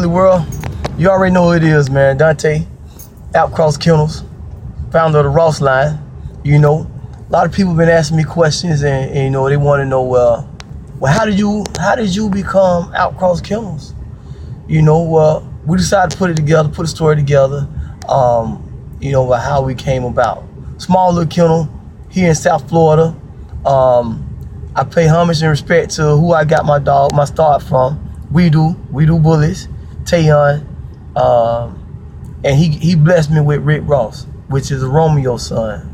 bully world, you already know who it is, man. Dante, Outcross Kennels, founder of the RossLine. You know, a lot of people been asking me questions, and you know, they want to know, well, how did you become Outcross Kennels? You know, we decided to put it together, put a story together. You know, how we came about. Small little kennel here in South Florida. I pay homage and respect to who I got my start from. We do bullies, Tayon, and he blessed me with Rick Ross, which is Romeo's son.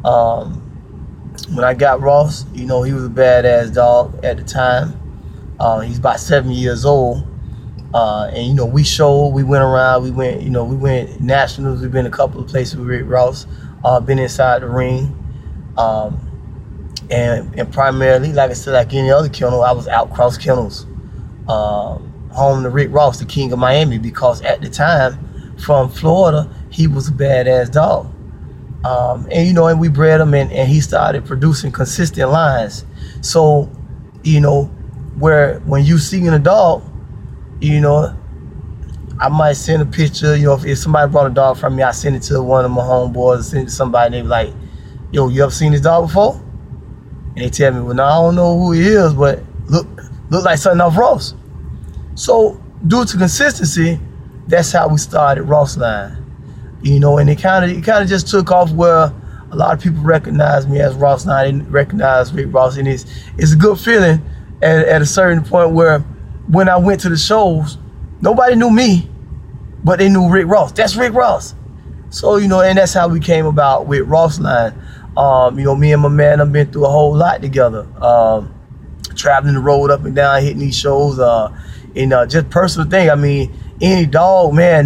When I got Ross, you know, he was a badass dog at the time. He's about 7 years old. And you know, we went around, we went nationals, we've been a couple of places with Rick Ross, been inside the ring. And primarily, like I said, like any other kennel, I was Outcross Kennels, home to Rick Ross, the king of Miami, because at the time, from Florida, he was a badass dog. And you know, and we bred him, and he started producing consistent lines. So, you know, when you seeing a dog, you know, I might send a picture. You know, if somebody brought a dog from me, I send it to one of my homeboys, send it to somebody, and they be like, yo, you ever seen this dog before? And they tell me, well, no, I don't know who he is, but look like something off Ross. So due to consistency, that's how we started RossLine. You know, and it kind of just took off where a lot of people recognize me as RossLine. They didn't recognize Rick Ross, and it's a good feeling at a certain point where when I went to the shows, nobody knew me, but they knew Rick Ross. That's Rick Ross. So, you know, and that's how we came about with RossLine. You know, me and my man have been through a whole lot together. Traveling the road up and down, hitting these shows, and just personal thing. I mean, any dog, man,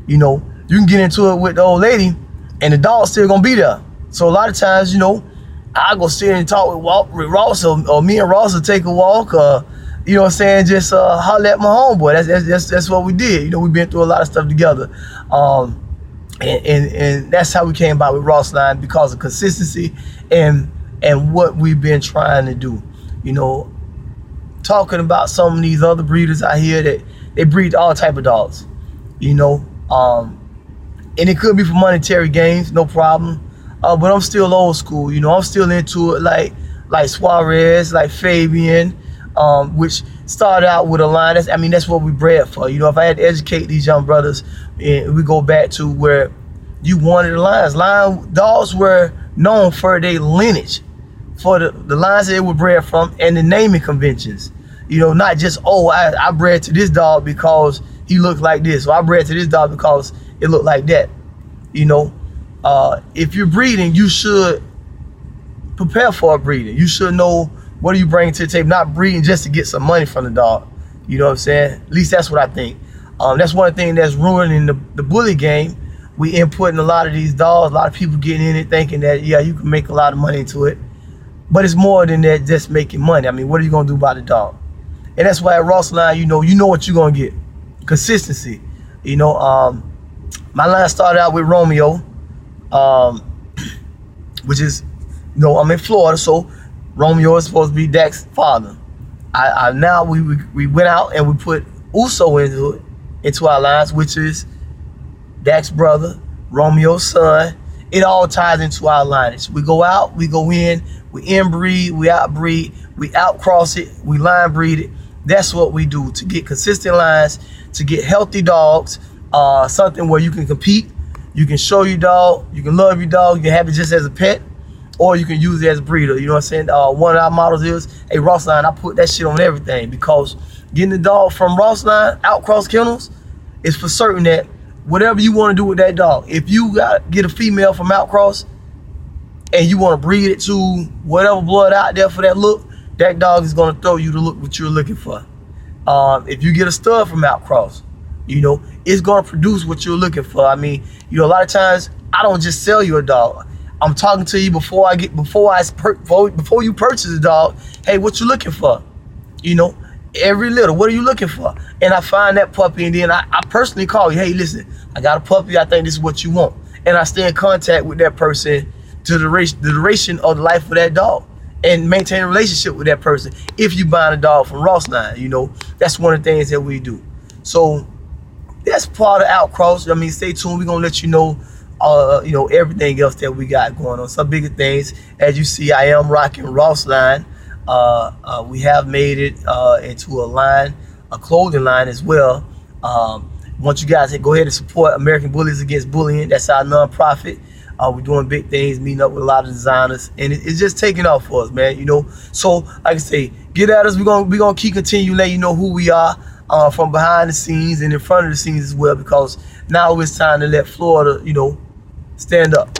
you know, you can get into it with the old lady, and the dog's still gonna be there. So a lot of times, you know, I go sit and talk with Ross, or me and Ross will take a walk, you know what I'm saying, just holler at my homeboy. That's what we did. You know, we've been through a lot of stuff together. And that's how we came about with RossLine, because of consistency and what we've been trying to do. You know, talking about some of these other breeders out here that they breed all type of dogs. You know, and it could be for monetary gains, no problem. But I'm still old school. You know, I'm still into it, like Suarez, like Fabian, which started out with a line. That's what we bred for. You know, if I had to educate these young brothers, and we go back to where you wanted the lines. Line dogs were known for their lineage, for the lines that they were bred from, and the naming conventions. You know, not just, oh, I bred to this dog because he looked like this, or I bred to this dog because it looked like that. You know, if you're breeding, you should prepare for a breeding. You should know what are you bringing to the table, not breeding just to get some money from the dog. You know what I'm saying? At least that's what I think. That's one thing that's ruining the bully game. We inputting a lot of these dogs, a lot of people getting in it thinking that, yeah, you can make a lot of money into it. But it's more than that, just making money. I mean, what are you gonna do about the dog? And that's why at RossLine, you know what you're gonna get. Consistency. You know, my line started out with Romeo, which is, you know, I'm in Florida, so Romeo is supposed to be Dak's father. Now we went out and we put Uso into our lines, which is Dak's brother, Romeo's son. It all ties into our lineage. We go out, we go in, we inbreed, we outbreed, we outcross it, we line breed it. That's what we do to get consistent lines, to get healthy dogs, something where you can compete, you can show your dog, you can love your dog, you can have it just as a pet, or you can use it as a breeder. You know what I'm saying? One of our models is, hey, RossLine, I put that shit on everything, because getting the dog from RossLine, Outcross Kennels, is for certain that whatever you want to do with that dog, if you get a female from Outcross and you want to breed it to whatever blood out there for that look, that dog is going to throw you the look what you're looking for. If you get a stud from Outcross, you know, it's going to produce what you're looking for. I mean, you know, a lot of times I don't just sell you a dog. I'm talking to you before you purchase a dog. Hey, what you looking for? You know, every little, what are you looking for? And I find that puppy, and then I personally call you. Hey, listen, I got a puppy. I think this is what you want. And I stay in contact with that person to the duration of the life of that dog, and maintain a relationship with that person. If you buying a dog from RossLine, you know, that's one of the things that we do. So that's part of Outcross. I mean, stay tuned. We're gonna let you know, everything else that we got going on. Some bigger things. As you see, I am rocking RossLine. We have made it into a line, a clothing line as well. Want you guys to go ahead and support American Bullies Against Bullying. That's our nonprofit. We're doing big things, meeting up with a lot of designers, and it's just taking off for us, man. So like I say, get at us. We're gonna keep continue letting you know who we are from behind the scenes and in front of the scenes as well, because now it's time to let Florida, stand up.